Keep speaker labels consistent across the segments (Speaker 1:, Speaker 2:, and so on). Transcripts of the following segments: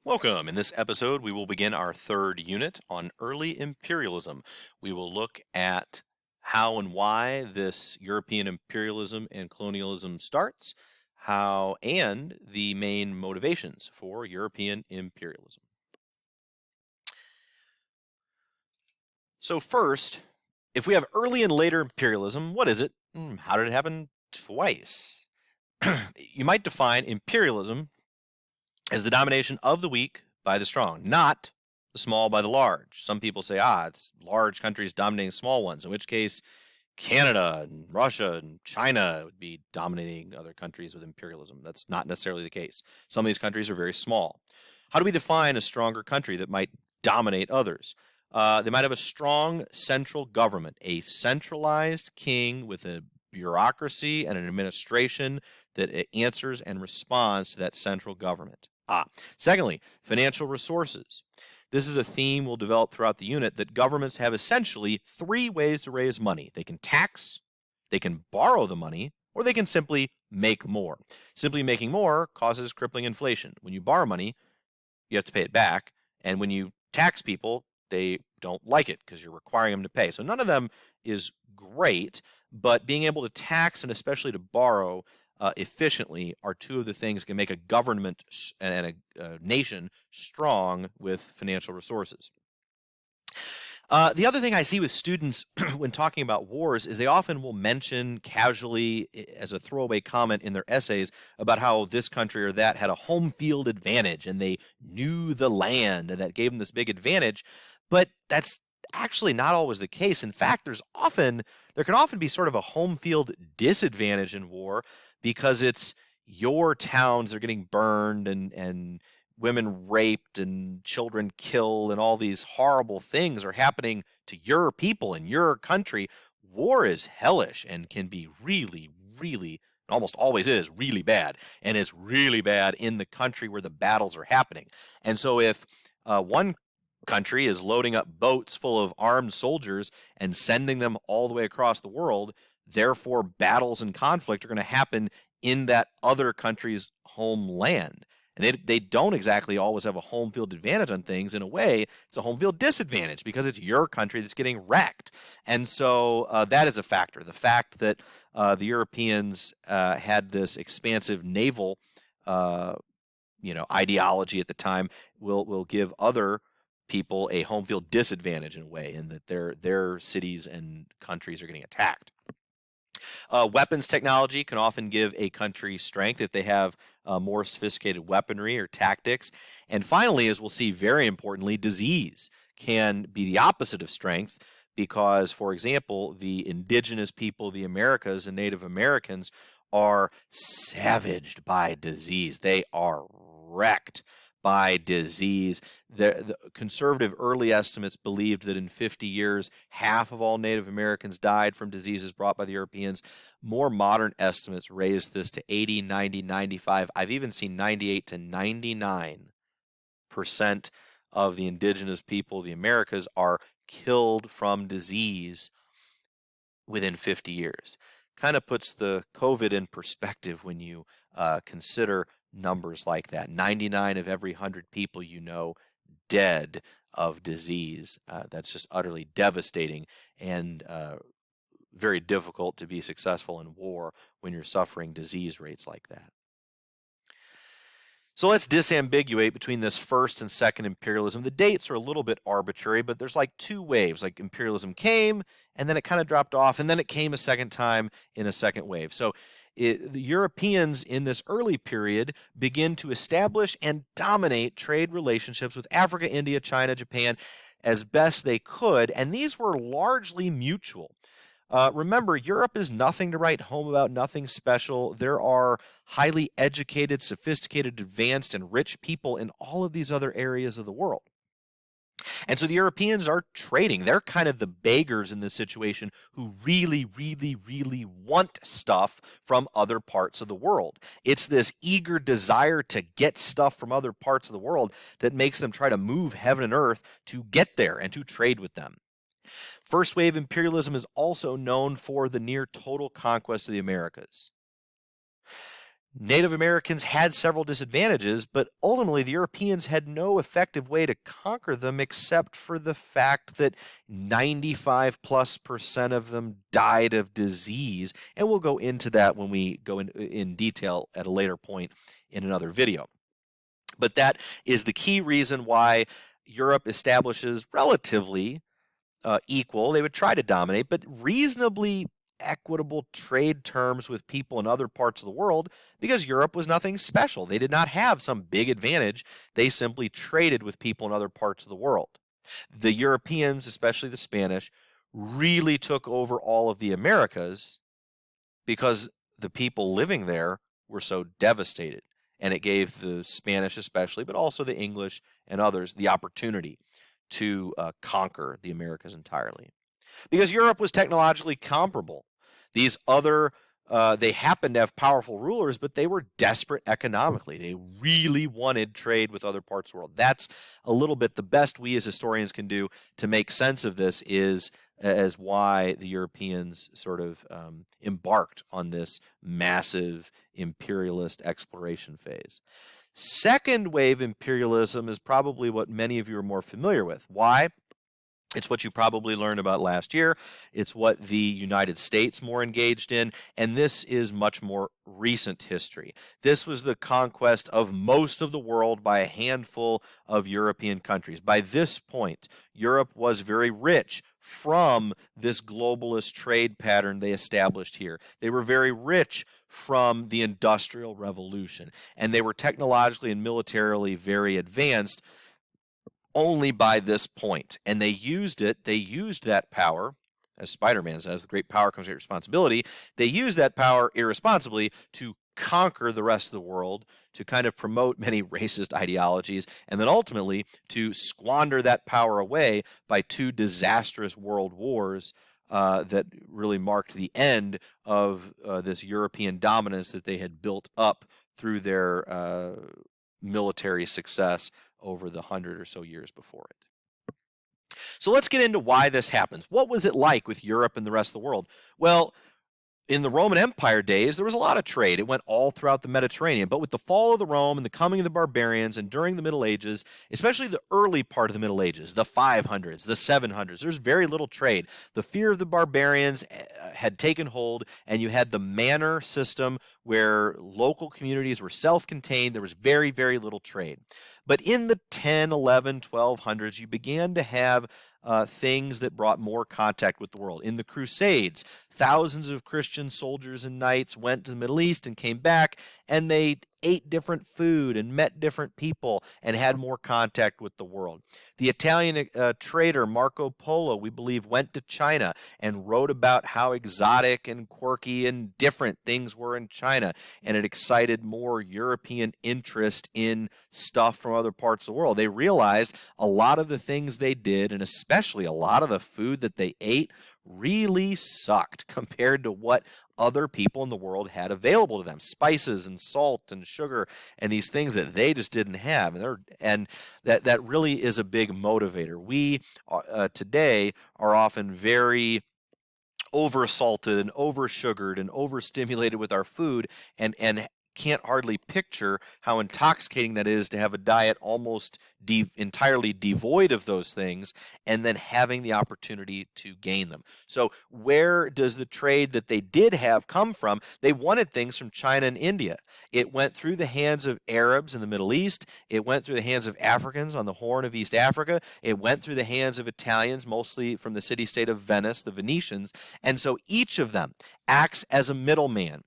Speaker 1: Welcome. In this episode, we will begin our third unit on early imperialism. We will look at how and why this European imperialism and colonialism starts, how and the main motivations for European imperialism. So first, if we have early and later imperialism, what is it? How did it happen twice? You might define imperialism as the domination of the weak by the strong, not the small by the large. Some people say, it's large countries dominating small ones, in which case Canada and Russia and China would be dominating other countries with imperialism. That's not necessarily the case. Some of these countries are very small. How do we define a stronger country that might dominate others? They might have a strong central government, a centralized king with a bureaucracy and an administration that answers and responds to that central government. Secondly, financial resources. This is a theme we'll develop throughout the unit that governments have essentially three ways to raise money. They can tax, they can borrow the money, or they can simply make more. Simply making more causes crippling inflation. When you borrow money, you have to pay it back. And when you tax people, they don't like it because you're requiring them to pay. So none of them is great, but being able to tax and especially to borrow efficiently are two of the things that can make a government and a nation strong with financial resources. The other thing I see with students when talking about wars is they often will mention casually as a throwaway comment in their essays about how this country or that had a home field advantage and they knew the land and that gave them this big advantage. But that's actually not always the case. In fact, there can often be sort of a home field disadvantage in war because it's your towns that are getting burned and women raped and children killed and all these horrible things are happening to your people in your country. War is hellish and can be really, really, almost always is really bad. And it's really bad in the country where the battles are happening. And so if one country is loading up boats full of armed soldiers and sending them all the way across the world, therefore battles and conflict are going to happen in that other country's homeland. And they don't exactly always have a home field advantage on things. In a way, it's a home field disadvantage because it's your country that's getting wrecked. And so that is a factor. The fact that the Europeans had this expansive naval ideology at the time will give other people a home field disadvantage in a way, in that their cities and countries are getting attacked. Weapons technology can often give a country strength if they have more sophisticated weaponry or tactics. And finally, as we'll see very importantly, disease can be the opposite of strength because, for example, the indigenous people, the Americas and Native Americans are savaged by disease. They are wrecked by disease. The conservative early estimates believed that in 50 years, half of all Native Americans died from diseases brought by the Europeans. More modern estimates raised this to 80, 90, 95. I've even seen 98 to 99% of the indigenous people of the Americas are killed from disease within 50 years. Kind of puts the COVID in perspective when you consider numbers like that. 99 of every 100 people dead of disease. That's just utterly devastating and very difficult to be successful in war when you're suffering disease rates like that. So let's disambiguate between this first and second imperialism. The dates are a little bit arbitrary, but there's like two waves. Like imperialism came, and then it kind of dropped off, and then it came a second time in a second wave. So the Europeans in this early period begin to establish and dominate trade relationships with Africa, India, China, Japan as best they could, and these were largely mutual. Remember, Europe is nothing to write home about, nothing special. There are highly educated, sophisticated, advanced, and rich people in all of these other areas of the world. And so the Europeans are trading. They're kind of the beggars in this situation who really, really, really want stuff from other parts of the world. It's this eager desire to get stuff from other parts of the world that makes them try to move heaven and earth to get there and to trade with them. First wave imperialism is also known for the near total conquest of the Americas. Native Americans had several disadvantages, but ultimately the Europeans had no effective way to conquer them except for the fact that 95+% of them died of disease. And we'll go into that when we go in detail at a later point in another video. But that is the key reason why Europe establishes relatively equal, they would try to dominate, but reasonably equitable trade terms with people in other parts of the world, because Europe was nothing special. They did not have some big advantage. They simply traded with people in other parts of the world. The Europeans, especially the Spanish, really took over all of the Americas because the people living there were so devastated. And it gave the Spanish especially, but also the English and others, the opportunity to conquer the Americas entirely. Because Europe was technologically comparable. These other, they happened to have powerful rulers, but they were desperate economically. They really wanted trade with other parts of the world. That's a little bit the best we as historians can do to make sense of this, is as why the Europeans sort of embarked on this massive imperialist exploration phase. Second wave imperialism is probably what many of you are more familiar with. Why? It's what you probably learned about last year. It's what the United States more engaged in, and this is much more recent history. This was the conquest of most of the world by a handful of European countries. By this point, Europe was very rich from this globalist trade pattern they established here. They were very rich from the Industrial Revolution, and they were technologically and militarily very advanced only by this point. And they used that power, as Spider-Man says, with great power comes great responsibility. They used that power irresponsibly to conquer the rest of the world, to kind of promote many racist ideologies, and then ultimately to squander that power away by two disastrous world wars that really marked the end of this European dominance that they had built up through their military success over the 100 or so years before it. So let's get into why this happens. What was it like with Europe and the rest of the world? Well, in the Roman Empire days, there was a lot of trade. It went all throughout the Mediterranean. But with the fall of the Rome and the coming of the barbarians, and during the Middle Ages, especially the early part of the Middle Ages, the 500s, the 700s, there's very little trade. The fear of the barbarians had taken hold, and you had the manor system where local communities were self-contained. There was very, very little trade. But in the 10, 11, 1200s, you began to have things that brought more contact with the world. In the Crusades, thousands of Christian soldiers and knights went to the Middle East and came back, and they ate different food and met different people and had more contact with the world. The Italian trader Marco Polo, we believe, went to China and wrote about how exotic and quirky and different things were in China, and it excited more European interest in stuff from other parts of the world. They realized a lot of the things they did, and especially a lot of the food that they ate, really sucked compared to what other people in the world had available to them. Spices and salt and sugar and these things that they just didn't have. And that really is a big motivator. We today are often very oversalted and oversugared and overstimulated with our food, and can't hardly picture how intoxicating that is to have a diet almost entirely devoid of those things, and then having the opportunity to gain them. So where does the trade that they did have come from? They wanted things from China and India. It went through the hands of Arabs in the Middle East. It went through the hands of Africans on the Horn of East Africa. It went through the hands of Italians, mostly from the city-state of Venice, the Venetians. And so each of them acts as a middleman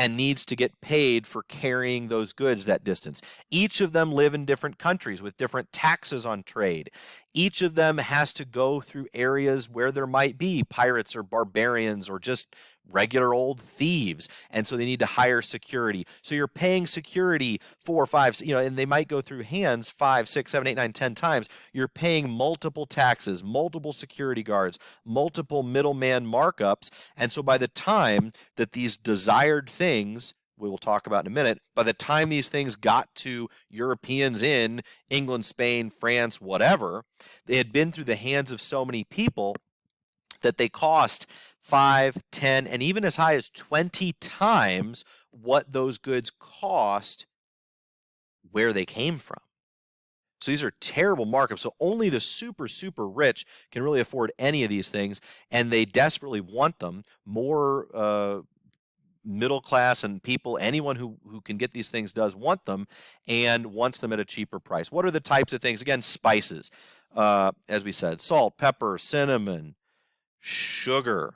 Speaker 1: and needs to get paid for carrying those goods that distance. Each of them live in different countries with different taxes on trade. Each of them has to go through areas where there might be pirates or barbarians or just regular old thieves, and so they need to hire security. So you're paying security 4 or 5, and they might go through hands 5, 6, 7, 8, 9, 10 times. You're paying multiple taxes, multiple security guards, multiple middleman markups, and so by the time that these desired things, we will talk about in a minute, by the time these things got to Europeans in England, Spain, France, whatever, they had been through the hands of so many people that they cost 5, 10, and even as high as 20 times what those goods cost where they came from. So these are terrible markups. So only the super, super rich can really afford any of these things, and they desperately want them. More middle class and people, anyone who can get these things does want them and wants them at a cheaper price. What are the types of things? Again, spices. As we said, salt, pepper, cinnamon, sugar.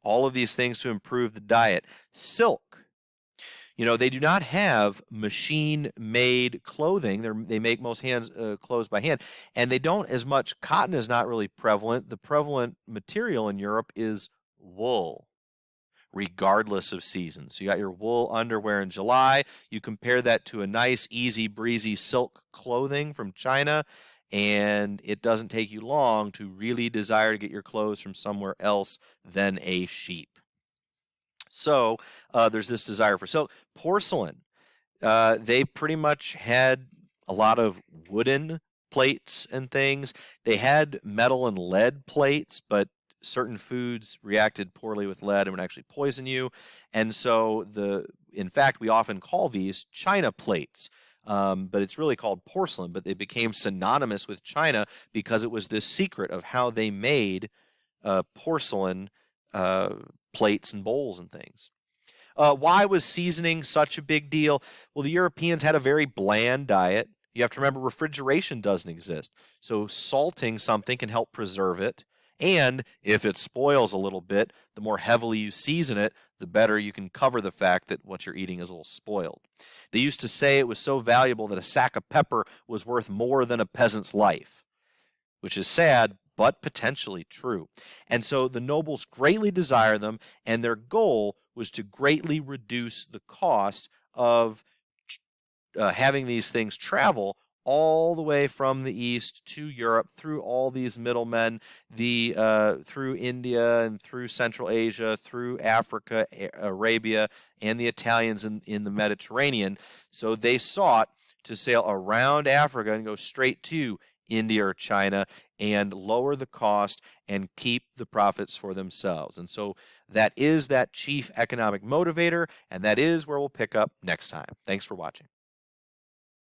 Speaker 1: All of these things to improve the diet. Silk. You know, they do not have machine-made clothing. They make most clothes by hand, and they don't as much. Cotton is not really prevalent. The prevalent material in Europe is wool, regardless of season. So you got your wool underwear in July. You compare that to a nice, easy breezy silk clothing from China, and it doesn't take you long to really desire to get your clothes from somewhere else than a sheep. So there's this desire for silk. Porcelain. They pretty much had a lot of wooden plates and things. They had metal and lead plates, but certain foods reacted poorly with lead and would actually poison you. And so in fact, we often call these china plates. But it's really called porcelain, but they became synonymous with China because it was this secret of how they made porcelain plates and bowls and things. Why was seasoning such a big deal? Well, the Europeans had a very bland diet. You have to remember refrigeration doesn't exist. So salting something can help preserve it. And if it spoils a little bit, the more heavily you season it, the better you can cover the fact that what you're eating is a little spoiled. They used to say it was so valuable that a sack of pepper was worth more than a peasant's life, which is sad, but potentially true. And so the nobles greatly desire them, and their goal was to greatly reduce the cost of having these things travel all the way from the east to Europe through all these middlemen, through India and through Central Asia, through Africa, Arabia, and the Italians in the Mediterranean. So they sought to sail around Africa and go straight to India or China and lower the cost and keep the profits for themselves. And so that is that chief economic motivator, and that is where we'll pick up next time. Thanks for watching.